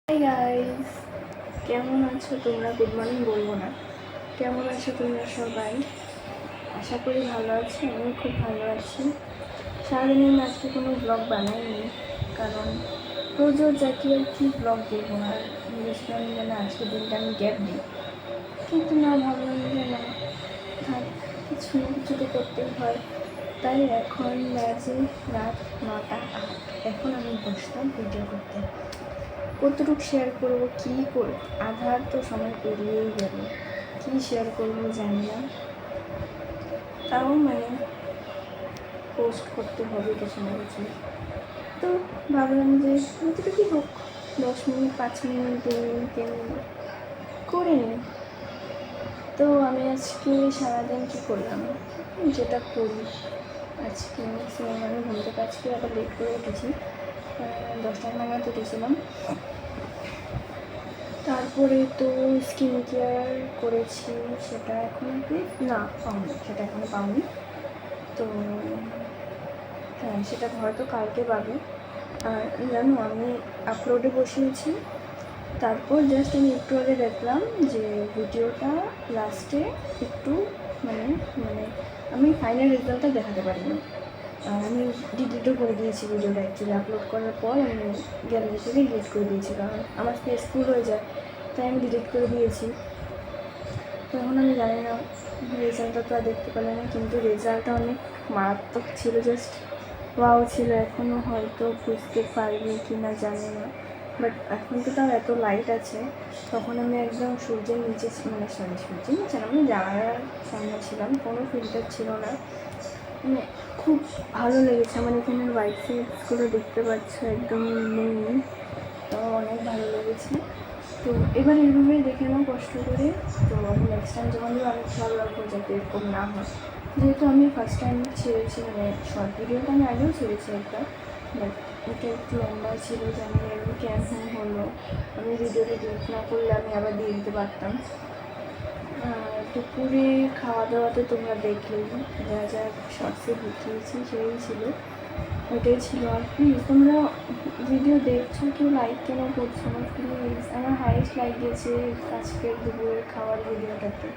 Hi guys, কেমন আছো তোমরা? গুড মর্নিং বলবো না, কেমন আছো তোমরা সবাই? আশা করি ভালো আছো। আমিও খুব ভালো আছি। সারাদিন আমি আজকে কোনো ব্লগ বানাইনি, কারণ রোজ রোজ একই আর কি ব্লগ দেবো। আর ভেবেছিলাম যেন আজকে দিনটা আমি গ্যাপ দিই, কিন্তু না, ভাবলাম যে না, থাক, কিছু না কিছু তো করতেই হয়। তাই এখন বাজে রাত 9টা 8। এখন আমি বসলাম ভিডিও করতে। কতটুকু শেয়ার করবো, কী করব, আধার তো সময় পেরিয়েই গেল, কী শেয়ার করবো জানি না। তাও পোস্ট করতে হবে কিছু না কিছু। তো ভাবলাম যে যতটুকুই হোক, 10 মিনিট 5 মিনিট 2 মিনিট 3 মিনিট করে নিই। তো আমি আজকে সারাদিন কী করলাম, যেটা করি আজকে ঘুম থেকে আজকে আবার লেট করে উঠেছি, 10টা নাগাদ উঠেছিলাম। তারপরে তো স্কিন কেয়ার করেছি, সেটা এখনও সেটা এখনও পাওনি। তো হ্যাঁ, সেটা হয়তো কালকে পাবে। আর জানো, আমি আপলোডে বসিয়েছি, তারপর জাস্ট আমি একটু আগে দেখলাম যে ভিডিওটা লাস্টে একটু মানে আমি ফাইনাল রেজাল্টটা দেখাতে পারিনি। আর আমি ডিলিটও করে দিয়েছি ভিডিওটা। অ্যাকচুয়ালি আপলোড করার পর আমি গ্যালারি থেকে ডিলিট করে দিয়েছি, কারণ আমার স্পেস ফুল হয়ে যায়, তাই আমি ডিলিট করে দিয়েছি। তো এখন আমি জানি না, রেজাল্টটা তো আর দেখতে পেলে না, কিন্তু রেজাল্টটা অনেক মারাত্মক ছিল, জাস্ট ওয়াও ছিল। এখনও হয়তো বুঝতে পারবে কি না জানি না, বাট এখন তো তাও এত লাইট আছে। তখন আমি একদম সূর্যের নিচে সূর্যের নিচে না, আমি জানালার সামনে ছিলাম, কোনো ফিল্টার ছিল না। খুব ভালো লেগেছে। আমার এখানে হোয়াইট ফেসগুলো দেখতে পাচ্ছ একদম নেই, তো অনেক ভালো লেগেছে। তো এবার এইভাবেই দেখে নাও কষ্ট করে। তো আমি নেক্সট টাইম যখন আমি খেয়াল রাখবো যাতে এরকম না হয়। যেহেতু আমি ফার্স্ট টাইম ছেড়েছি, শর্ট ভিডিওটা আমি আগেও ছেড়েছি একটা, বাট এটা একটু লম্বা ছিল, জানি এরকম কেন হলো। আমি ভিডিওটা ডিলিট না করলে আমি আবার দিয়ে দিতে পারতাম। দুপুরে খাওয়া দাওয়াতে তোমরা দেখলেই, যা যা শর্টসে দেখিয়েছি সেই ছিল, ওইটাই ছিল। আর প্লিজ তোমরা ভিডিও দেখছো, কেউ লাইক কেন করছো না প্লিজ? আমার হাইস্ট লাইক গেছে আজকের দুপুরের খাওয়ার ভিডিওটাতে।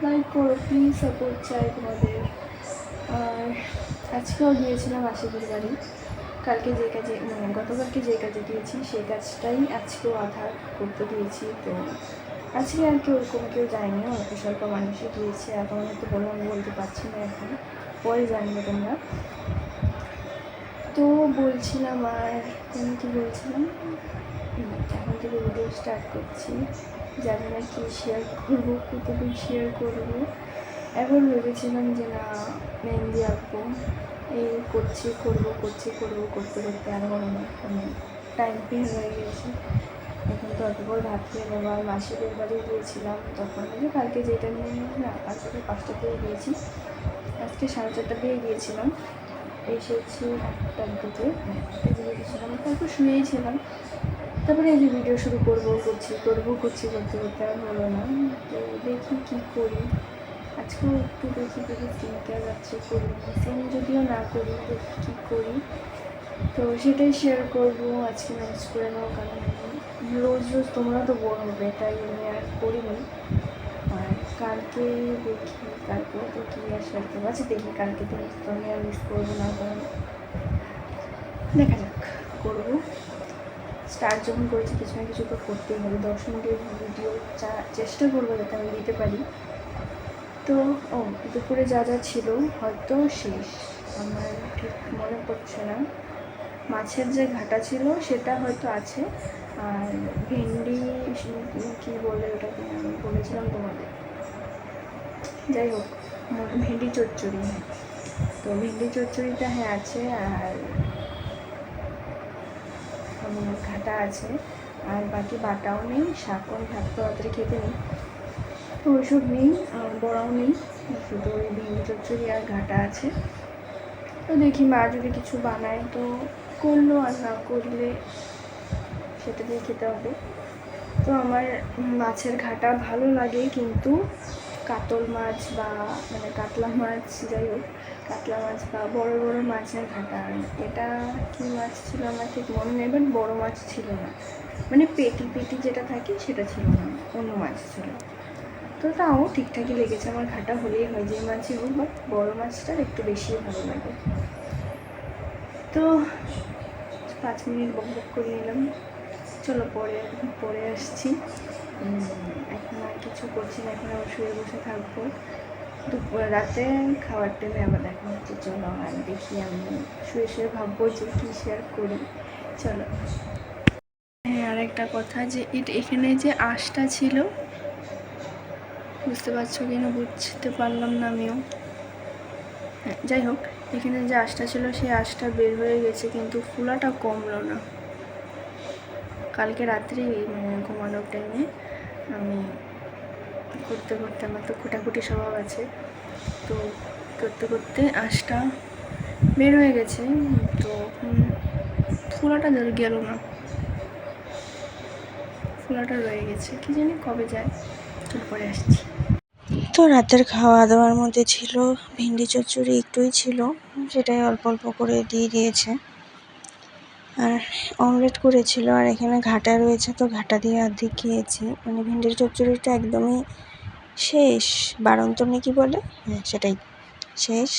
লাইক করো প্লিজ, সাপোর্ট চাই তোমাদের। আর আজকেও গিয়েছিলাম আশিকের বাড়ি। কালকে যে কাজে গতকালকে যে কাজে দিয়েছি সেই কাজটাই আজকেও আধার করতে দিয়েছি। তো আজকে আর কি ওরকম কেউ যায়নি, অল্প স্বল্প মানুষই গিয়েছে। আর তোমাদের তো বলতে পারছি না, এখন পরে জানবে তোমরা। তো বলছিলাম, আর আমি কি বলছিলাম, এখন থেকে ভিডিও স্টার্ট করছি, জানি না কী শেয়ার করবো, কতটুকু শেয়ার করবো। এখন ভেবেছিলাম যে না, মেহেন্দি আঁকবো, এই করবো করতে করতে আর টাইম পেয়ে হয়ে গেছে। এখন তো অত পর ভাত খেয়ে নেবো। আর মাসিদের বাড়ি গিয়েছিলাম তখন, কালকে যেটা নিয়ে না, কালকে 5টাতেই গিয়েছি, আজকে 4:30 দিয়ে গিয়েছিলাম, এসেছি 8টার দিকে। গিয়েছিলাম, তারপর শুয়েছিলাম। তারপরে এই যে ভিডিও শুরু করতে করতে আর হলো না। তো দেখি কী করি, আজকেও একটু দেখি স্কিন কেয়ার রাত্রে করি, সেম যদিও না করি, দেখি কী করি। তো সেটাই শেয়ার করবো। আজকে ম্যানেজ করে নাও, কারণ রোজ রোজ তোমরা তো বোর হবে, তাই আমি আর করিনি। আর কালকে দেখি, কালকে তো কী আর শেয়ার করবো। আচ্ছা দেখি, কালকে তো আমি আর মিস করবো না, কারণ দেখা যাক, করবো। স্টার্ট যখন করেছি কিছু না কিছু তো করতেই হবে। 10 মিনিটের ভিডিও চেষ্টা করবো যাতে আমি দিতে পারি। তো দুপুরে যা যা ছিল হয়তো শেষ, আমার ঠিক মনে পড়ছে না। মাছের যে ঘাটা ছিল সেটা হয়তো আছে, আর ভেন্ডি কী বলে ওটাকে আমি বলেছিলাম তোমাদের, যাই হোক, ভেন্ডি চচ্চড়ি। হ্যাঁ, তো ভেন্ডি চচ্চড়িটা হ্যাঁ আছে, আর ঘাটা আছে, আর বাকি বাটাও নেই, শাকও থাকতে তাড়াতাড়ি খেতে নেই, তো ওইসব নেই, বড়াও নেই, শুধু ওই ভেন্ডি চচ্চড়ি আর ঘাটা আছে। তো দেখি মা যদি কিছু বানায় তো করলো, আর না করলে সেটা দিয়ে খেতে হবে। তো আমার মাছের ঘাটা ভালো লাগে, কিন্তু কাতল মাছ বা কাতলা মাছ, যাই হোক, কাতলা মাছ বা বড় বড় মাছের ঘাটা, এটা কী মাছ ছিল আমার ঠিক মনে নেই, বাট বড় মাছ ছিল না। মানে পেটি যেটা থাকে সেটা ছিল না, অন্য মাছ ছিল। তো তাও ঠিকঠাকই লেগেছে, আমার ঘাটা হলেই হয়, যে মাছই হোক, বাট বড়ো মাছটার একটু বেশি ভালো লাগে। তো 5 মিনিট বক করে নিলাম, চলো পরে আসছি। এখন আর কিছু করছি না, এখন আবার শুয়ে বসে থাকবো। রাতে খাওয়ার টাইমে আবার দেখা হচ্ছে, চলো আর দেখি। আমি শুয়ে ভাববো যে কী শেয়ার করি, চলো। হ্যাঁ, আর একটা কথা, যে এখানে যে আঁশটা ছিল, বুঝতে পারছো কিনা বুঝতে পারলাম না আমিও। হ্যাঁ, যাই হোক, এখানে যে আঁশটা ছিল সেই আঁশটা বের হয়ে গেছে, কিন্তু ফুলাটা কমলো না। কালকে রাত্রি মানে ঘুমানোর টাইমে আমি করতে আমার তো খুঁটাখুটি স্বভাব আছে, তো করতে আঁশটা বের হয়ে গেছে, তো ফুলাটা গেল না, ফুলাটা রয়ে গেছে, কি জানি কবে যায়। চল পরে আসছি। তো রাতের খাওয়া দাওয়ার মধ্যে ছিল ভেন্ডি চচ্চড়ি, একটুই ছিল, সেটাই অল্প অল্প করে দিয়ে দিয়েছে, আর অমলেট করেছিল, আর এখানে ঘাটা রয়েছে, তো ঘাটা দিয়ে অর্ধেক খেয়েছি। মানে ভেন্ডির চচ্চড়িটা একদমই শেষ, বাড়ন্ত নাকি বলে, হ্যাঁ সেটাই শেষ।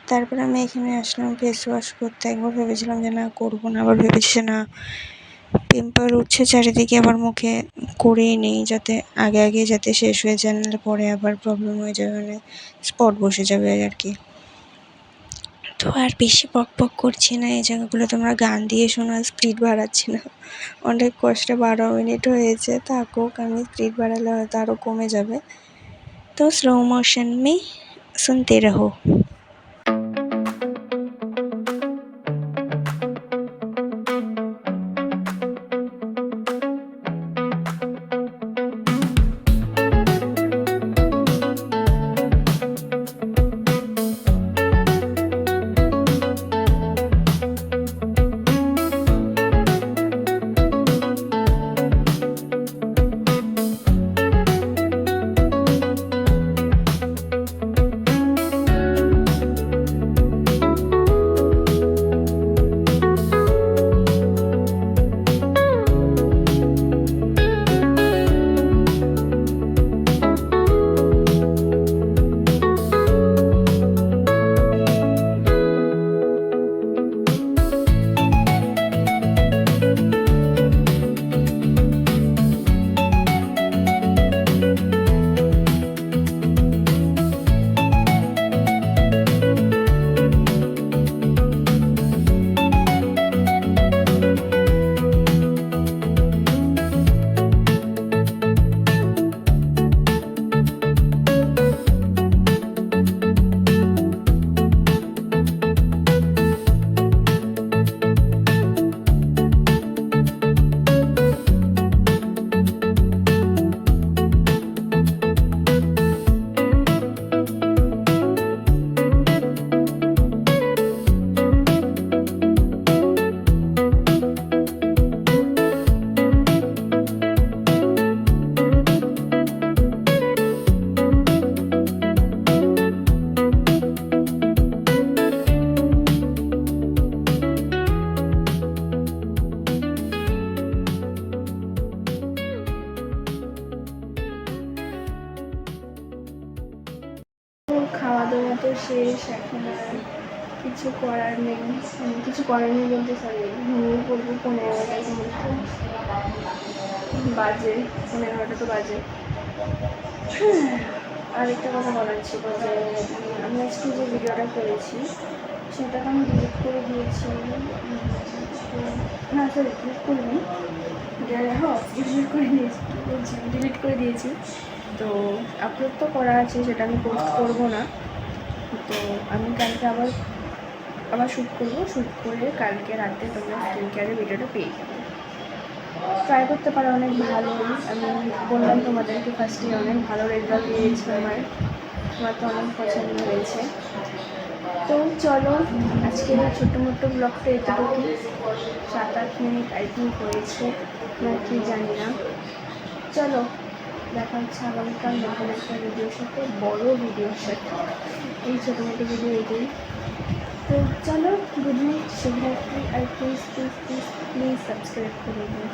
তারপরে আমি এখানে আসলাম ফেস ওয়াশ করতে। একবার ভেবেছিলাম যে না করবো না, আবার ভেবেছি না, পিম্পল উঠছে চারিদিকে, আবার মুখে করেই নেই, যাতে আগে যাতে শেষ হয়ে যায়, নাহলে পরে আবার প্রবলেম হয়ে যাবে, মানে স্পট বসে যাবে আর কি। তো আর বেশি বক করছি না, এই জায়গাগুলো তোমরা গান দিয়ে শোনো, স্পিড বাড়াচ্ছি না, অনেক কষ্টে 12 মিনিট হয়েছে, থাকুক, আমি স্পিড বাড়ালে হয়তো আরও কমে যাবে। তো স্লো मोशन में सुनते रहो। খাওয়া দাওয়া তো শেষ, এখন আর কিছু করার নেই, বলতে সরি, ঘুমিয়ে পড়বো 11টার মধ্যে, বাজে 11টা তো বাজে। আরেকটা কথা বলার ছিল, যে আমি আজকে যে ভিডিওটা করেছি সেটা আমি ডিলিট করে দিয়েছি, না সরি ডিলিট করিনি, ডিলিট করে দিয়েছি। তো আপলোড তো করা আছে, সেটা আমি পোস্ট করবো না। তো আমি কালকে আবার শ্যুট করে কালকে রাতে তোমরা স্কিন কেয়ারের ভিডিওটা পেয়ে যাবে। ট্রাই করতে পারো, অনেক ভালো। আমি বললাম তোমাদেরকে ফার্স্টে, অনেক ভালো রেজাল্ট দিয়েছে আমার তো অনেক পছন্দ হয়েছে। তো চলো, আজকের এই ছোটো মোটো ব্লগটা এতটুকু, 7-8 মিনিট আই থিঙ্ক হয়েছে, কি জানি না। চলো, দেখা হচ্ছে আগামীকাল নতুন একটা ভিডিওর সাথে, বড় ভিডিওর সাথে। এই ছোটো মোটো ভিডিও এটাই। তো চলো গুড নাইট, শুভরাত্রি, আর please please please please subscribe করে দিও।